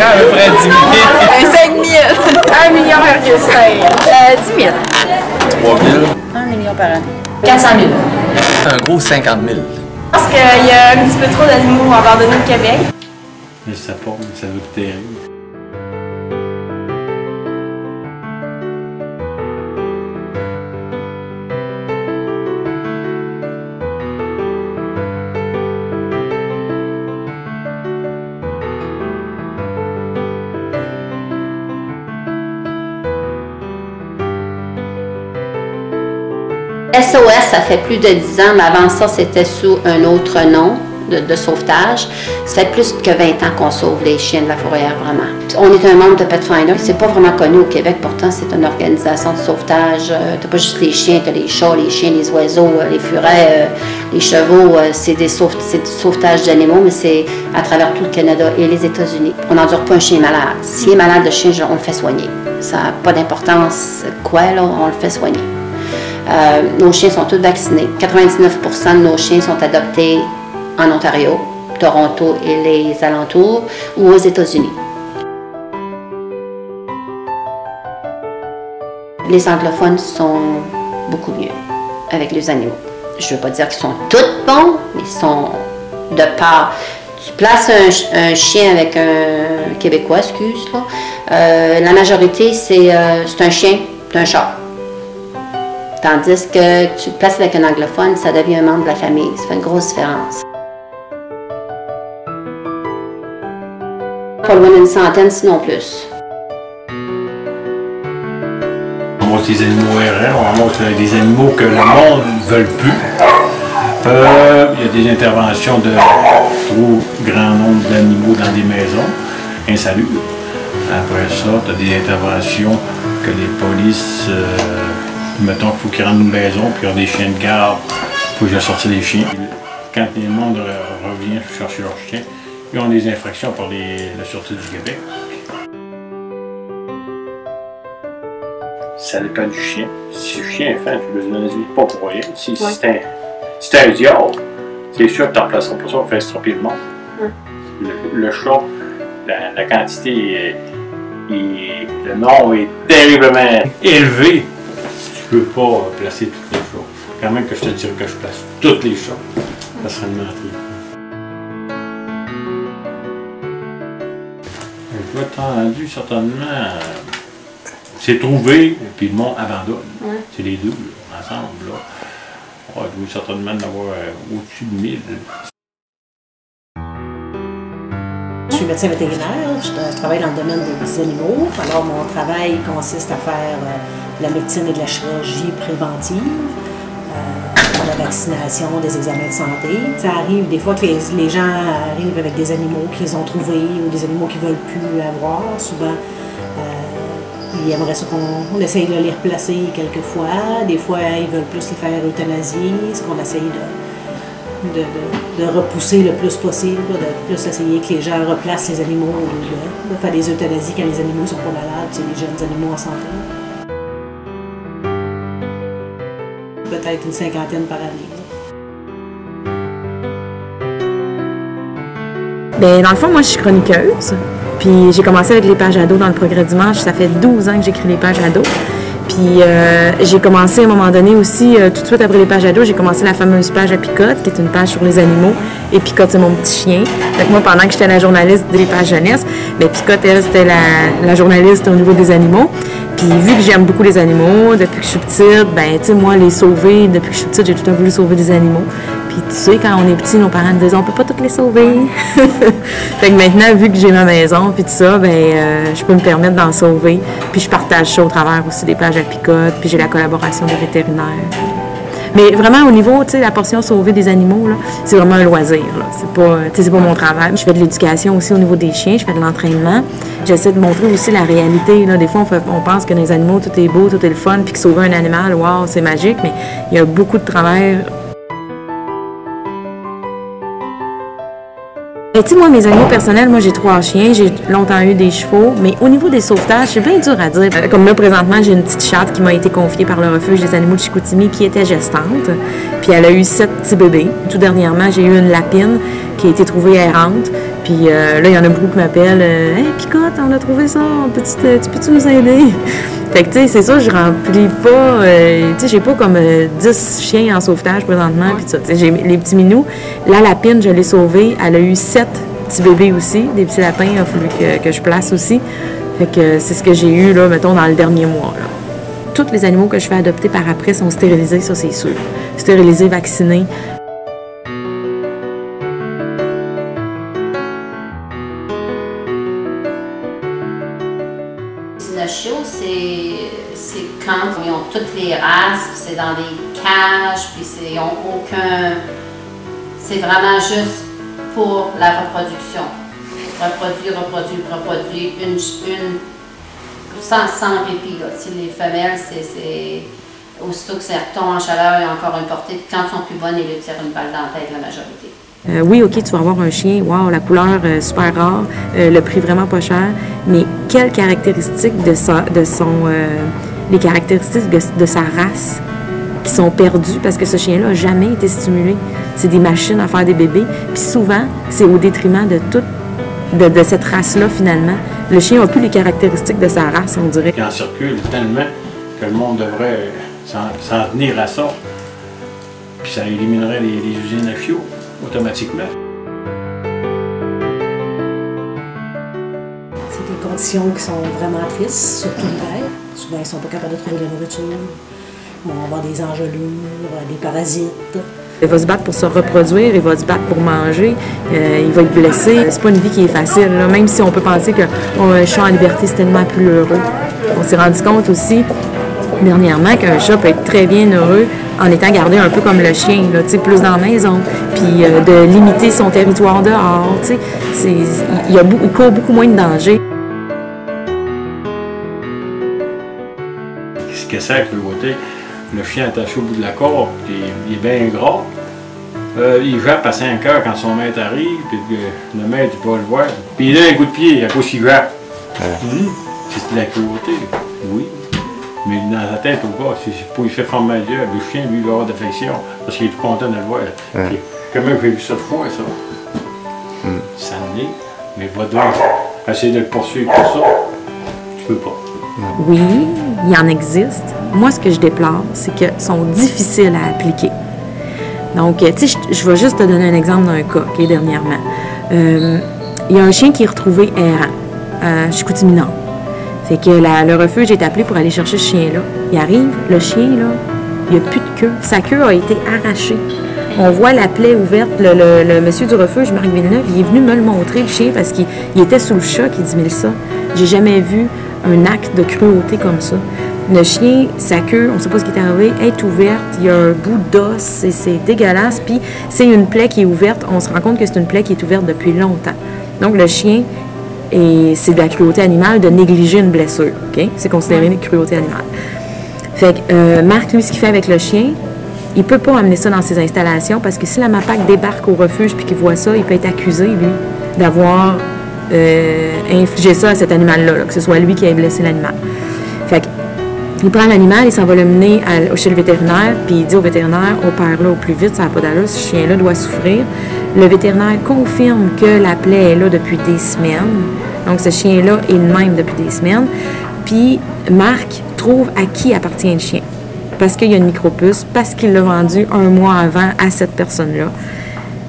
À peu près 10 000. 5 000. 1,5 million. 10 000. 3 000. 1 million par année. 400 000. Un gros 50 000. Je pense qu'il y a un petit peu trop d'animaux abandonnés au Québec. Je sais pas, mais ça doit être terrible. SOS, ça fait plus de 10 ans, mais avant ça, c'était sous un autre nom de sauvetage. Ça fait plus que 20 ans qu'on sauve les chiens de la fourrière, vraiment. On est un membre de Petfinder. C'est pas vraiment connu au Québec, pourtant c'est une organisation de sauvetage. T'as pas juste les chiens, t'as les chats, les chiens, les oiseaux, les furets, les chevaux. C'est du sauvetage d'animaux, mais c'est à travers tout le Canada et les États-Unis. On n'endure pas un chien malade. S'il est malade, le chien, on le fait soigner. Ça n'a pas d'importance quoi, là, on le fait soigner. Nos chiens sont tous vaccinés. 99% de nos chiens sont adoptés en Ontario, Toronto et les alentours, ou aux États-Unis. Les anglophones sont beaucoup mieux avec les animaux. Je ne veux pas dire qu'ils sont tous bons, mais ils sont de part. Tu places un chien avec un Québécois, excuse, là. La majorité, c'est un chien, c'est un chat. Tandis que tu le places avec un anglophone, ça devient un membre de la famille. Ça fait une grosse différence. Pas loin d'une centaine, sinon plus. On montre des animaux errants, on montre des animaux que le monde ne veut plus. Il y a des interventions de trop grand nombre d'animaux dans des maisons insalubres. Après ça, tu as des interventions que les polices... mettons qu'il faut qu'ils rentrent une maison, puis ils ont des chiens de garde, il faut que j'aille sortir les chiens. Quand le monde revient chercher leurs chiens, ils ont des infractions par la Sûreté du Québec. Ça dépend du chien. Si le chien est fin, tu le donnes pas pour rien. Si c'est un diable, c'est sûr que tu ne remplaceras pas ça, on fait stropper le monde. Le chat, la quantité, le nombre est terriblement élevé. Je ne peux pas placer toutes les chats. Quand même que je te dirais que je place toutes les chats, ça serait une menterie. Je dois être rendu certainement. C'est trouvé, et puis le monde abandonne. C'est les deux, là, ensemble. Là. Je dois certainement en avoir au-dessus de 1000. Je suis médecin vétérinaire, je travaille dans le domaine des animaux. Alors mon travail consiste à faire de la médecine et de la chirurgie préventive, de la vaccination, des examens de santé. Ça arrive des fois que les gens arrivent avec des animaux qu'ils ont trouvés ou des animaux qu'ils ne veulent plus avoir. Souvent, ils aimeraient ça qu'on essaye de les replacer quelquefois. Des fois, ils veulent plus les faire euthanasier, ce qu'on essaye de repousser le plus possible, de plus essayer que les gens replacent les animaux, de faire des euthanasies quand les animaux ne sont pas malades, c'est les jeunes animaux en santé. Peut-être une cinquantaine par année. Bien, dans le fond, moi, je suis chroniqueuse. Puis j'ai commencé avec les pages ados dans le Progrès Dimanche. Ça fait 12 ans que j'écris les pages ados. Puis j'ai commencé à un moment donné aussi, tout de suite après les pages ados, j'ai commencé la fameuse page à Picotte, qui est une page sur les animaux. Et Picotte, c'est mon petit chien. Donc moi, pendant que j'étais la journaliste des pages jeunesse, bien, Picotte, elle, c'était la journaliste au niveau des animaux. Puis vu que j'aime beaucoup les animaux, depuis que je suis petite, ben tu sais, moi, les sauver, depuis que je suis petite, j'ai tout le temps voulu sauver des animaux. Puis tu sais, quand on est petit, nos parents nous disent on peut pas toutes les sauver. Fait que maintenant, vu que j'ai ma maison, puis tout ça, ben je peux me permettre d'en sauver. Puis je partage ça au travers aussi des pages à Picotte, puis j'ai la collaboration des vétérinaires. Mais vraiment, au niveau, tu sais, la portion sauver des animaux, là, c'est vraiment un loisir, là. C'est pas mon travail. Je fais de l'éducation aussi au niveau des chiens, je fais de l'entraînement. J'essaie de montrer aussi la réalité, là. Des fois, on pense que dans les animaux, tout est beau, tout est le fun, puis que sauver un animal, wow, c'est magique, mais il y a beaucoup de travail. Tu sais, moi, mes animaux personnels, moi, j'ai 3 chiens, j'ai longtemps eu des chevaux, mais au niveau des sauvetages, c'est bien dur à dire. Comme là, présentement, j'ai une petite chatte qui m'a été confiée par le refuge des animaux de Chicoutimi qui était gestante, puis elle a eu 7 petits bébés. Tout dernièrement, j'ai eu une lapine qui a été trouvée errante, Puis là, il y en a beaucoup qui m'appellent « Hey, Picotte, on a trouvé ça, tu peux-tu nous aider? » Fait que, tu sais, c'est ça, je remplis pas, tu sais, j'ai pas comme 10 chiens en sauvetage présentement, puis ça. Tu sais, j'ai les petits minous. La lapine, je l'ai sauvée, elle a eu 7 petits bébés aussi, des petits lapins, il a fallu que je place aussi. Fait que c'est ce que j'ai eu, là, mettons, dans le dernier mois, là. Tous les animaux que je fais adopter par après sont stérilisés, ça, c'est sûr. Stérilisés, vaccinés. Le chiot, c'est quand ils ont toutes les races, c'est dans des cages, puis ils n'ont aucun... C'est vraiment juste pour la reproduction. Reproduire, une sans répit, là. Tu sais, les femelles, c'est... Aussitôt que ça retombe en chaleur, il y a encore une portée, puis quand ils sont plus bonnes, ils lui tirent une balle dans la tête, la majorité. Oui, OK, tu vas avoir un chien, wow, la couleur super rare, le prix vraiment pas cher, mais quelles caractéristiques les caractéristiques de sa race qui sont perdues parce que ce chien-là n'a jamais été stimulé. C'est des machines à faire des bébés, puis souvent, c'est au détriment de cette race-là, finalement. Le chien n'a plus les caractéristiques de sa race, on dirait. Il en circule tellement que le monde devrait s'en tenir à ça, puis ça éliminerait les usines à fioul automatiquement. C'est des conditions qui sont vraiment tristes, surtout l'hiver. Souvent, ils ne sont pas capables de trouver de la nourriture. Ils vont avoir des engelures, des parasites. Il va se battre pour se reproduire, il va se battre pour manger, il va être blessé. C'est pas une vie qui est facile, là. Même si on peut penser qu'un chat en liberté, c'est tellement plus heureux. On s'est rendu compte aussi, dernièrement, qu'un chat peut être très bien heureux en étant gardé un peu comme le chien, là, plus dans la maison, puis de limiter son territoire dehors. Il court beaucoup moins de danger. Ce que c'est que le chien attaché au bout de la corde, il est bien gras. Il jappe à 5 heures quand son maître arrive, puis le maître il va le voir. Puis il a un coup de pied à cause qu'il jappe. C'est de la cruauté, oui. Mais dans sa tête, au gars, il fait former à Dieu. Le chien, lui, il va avoir d'affection parce qu'il est tout content de le voir. Comment j'ai vu ça de fois, ça? Ça l'est, mais va donc essayer de le poursuivre pour ça. Tu peux pas. Oui, il en existe. Moi, ce que je déplore, c'est qu'ils sont difficiles à appliquer. Donc, tu sais, je vais juste te donner un exemple d'un cas, qui est dernièrement. Il y a un chien qui est retrouvé errant à Chicoutimi-Nord. Fait que le refuge est appelé pour aller chercher ce chien-là. Il arrive, le chien, là, il n'y a plus de queue. Sa queue a été arrachée. On voit la plaie ouverte. Le monsieur du refuge, Marc Villeneuve, il est venu me le montrer, le chien, parce qu'il était sous le choc. Il dit, mais ça, j'ai jamais vu un acte de cruauté comme ça. Le chien, sa queue, on ne sait pas ce qui est arrivé, est ouverte. Il y a un bout d'os, c'est dégueulasse. Puis c'est une plaie qui est ouverte. On se rend compte que c'est une plaie qui est ouverte depuis longtemps. Donc le chien, c'est de la cruauté animale de négliger une blessure. Okay? C'est considéré une cruauté animale. Fait que Marc, lui, ce qu'il fait avec le chien, il ne peut pas amener ça dans ses installations parce que si la MAPAC débarque au refuge puis qu'il voit ça, il peut être accusé, lui, d'avoir infligé ça à cet animal-là, que ce soit lui qui ait blessé l'animal. Fait il prend l'animal, il s'en va le mener chez le vétérinaire, puis il dit au vétérinaire, opère-le au plus vite, ça n'a pas d'allure, ce chien-là doit souffrir. Le vétérinaire confirme que la plaie est là depuis des semaines. Donc, ce chien-là est le même depuis des semaines. Puis, Marc trouve à qui appartient le chien. Parce qu'il y a une micropuce, parce qu'il l'a vendu un mois avant à cette personne-là.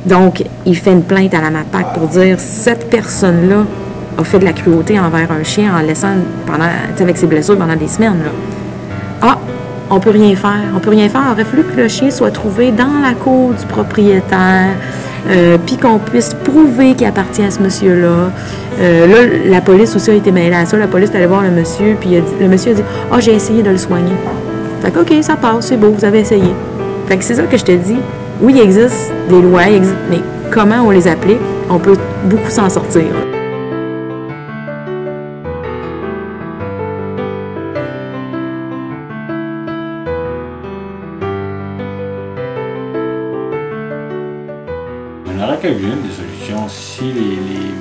Donc, il fait une plainte à la MAPAC pour dire cette personne-là a fait de la cruauté envers un chien en laissant avec ses blessures pendant des semaines. Là. Ah, on peut rien faire. On peut rien faire. Il aurait fallu que le chien soit trouvé dans la cour du propriétaire, puis qu'on puisse prouver qu'il appartient à ce monsieur-là. Là, la police aussi a été mêlée à ça. La police est allée voir le monsieur, puis le monsieur a dit « Ah, j'ai essayé de le soigner. » Fait que, OK, ça passe, c'est beau, vous avez essayé. Fait que c'est ça que je te dis. Oui, il existe des lois, mais comment on les applique, on peut beaucoup s'en sortir. On aurait quelques-unes des solutions si les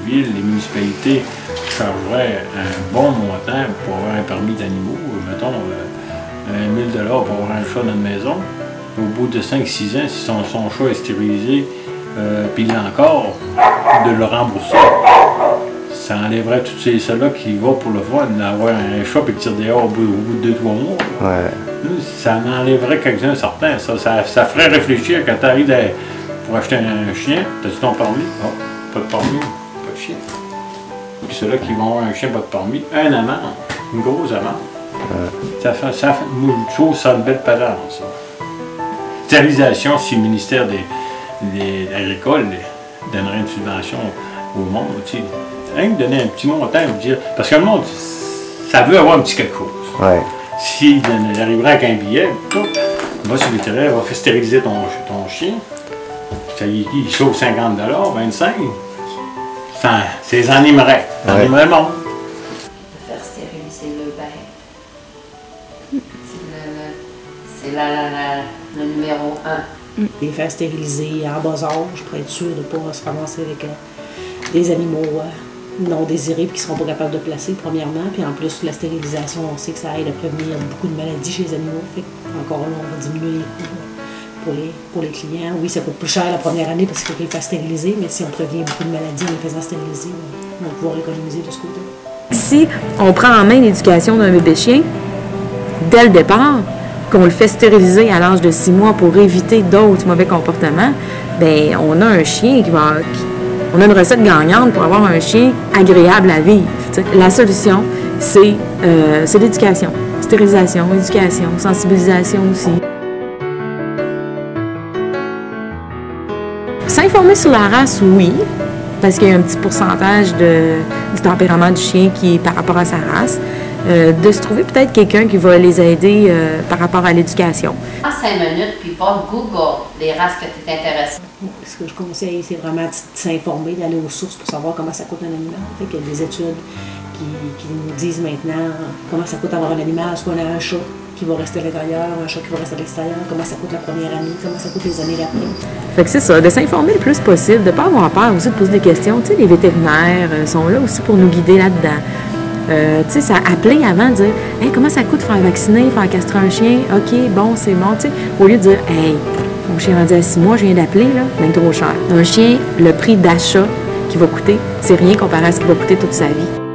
villes, les municipalités chargeraient un bon montant pour avoir un permis d'animaux, mettons 1 000 $ pour avoir un chat dans une maison. Au bout de 5-6 ans, si son chat est stérilisé, puis là encore, de le rembourser. Ça enlèverait tous ceux-là qui vont pour le fun, d'avoir un chat et le tirer dehors au bout de 2-3 mois. Ouais. Ça enlèverait quelqu'un certain. Ça ferait réfléchir quand tu arrives pour acheter un chien. T'as-tu ton permis? Oh, pas de permis, pas de chien. Puis ceux-là qui vont avoir un chien, pas de permis, un amende, une grosse amende. Moi, je trouve ça une belle patente, ça. Stérilisation, si le ministère des agricoles donnerait une subvention au monde, tu sais, rien que donner un petit montant, dire, parce que le monde, ça veut avoir un petit quelque chose. Ouais. S'il arriverait avec un billet, tout, va sur le terrain, va faire stériliser ton chien, ça, il sauve 50 $, 25 $, ça les animerait. Ça animerait le monde. Faire stériliser le bain. C'est le numéro 1. Les faire stériliser en bas âge pour être sûr de ne pas se ramasser avec des animaux non désirés et qui ne seront pas capables de placer, premièrement. Puis en plus, la stérilisation, on sait que ça aide à prévenir beaucoup de maladies chez les animaux. Fait encore là, on va diminuer les coûts pour les clients. Oui, ça coûte plus cher la première année parce qu'il faut qu'ils les fassent stériliser, mais si on prévient beaucoup de maladies en les faisant stériliser, on va pouvoir économiser de ce côté. Si on prend en main l'éducation d'un bébé chien, dès le départ, qu'on le fait stériliser à l'âge de 6 mois pour éviter d'autres mauvais comportements, bien, on a un chien on a une recette gagnante pour avoir un chien agréable à vivre. T'sais. La solution, c'est l'éducation. Stérilisation, éducation, sensibilisation aussi. S'informer sur la race, oui, parce qu'il y a un petit pourcentage du tempérament du chien qui est par rapport à sa race. De se trouver peut-être quelqu'un qui va les aider par rapport à l'éducation. En 5 minutes, puis va Google les races que tu t'intéresses. Ce que je conseille, c'est vraiment de s'informer, d'aller aux sources pour savoir comment ça coûte un animal. Fait qu'il y a des études qui nous disent maintenant comment ça coûte avoir un animal, est-ce qu'on a un chat qui va rester à l'intérieur, un chat qui va rester à l'extérieur, comment ça coûte la première année, comment ça coûte les années d'après. Fait que c'est ça, de s'informer le plus possible, de ne pas avoir peur aussi de poser des questions. Tu sais, les vétérinaires sont là aussi pour nous guider là-dedans. Tu sais, ça appeler avant, dire « Hey, comment ça coûte faire vacciner, faire castrer un chien? OK, bon, c'est bon. » Tu sais, au lieu de dire « Hey, mon chien rendu à 6 mois, je viens d'appeler, là, bien trop cher. » Un chien, le prix d'achat qu'il va coûter, c'est rien comparé à ce qu'il va coûter toute sa vie.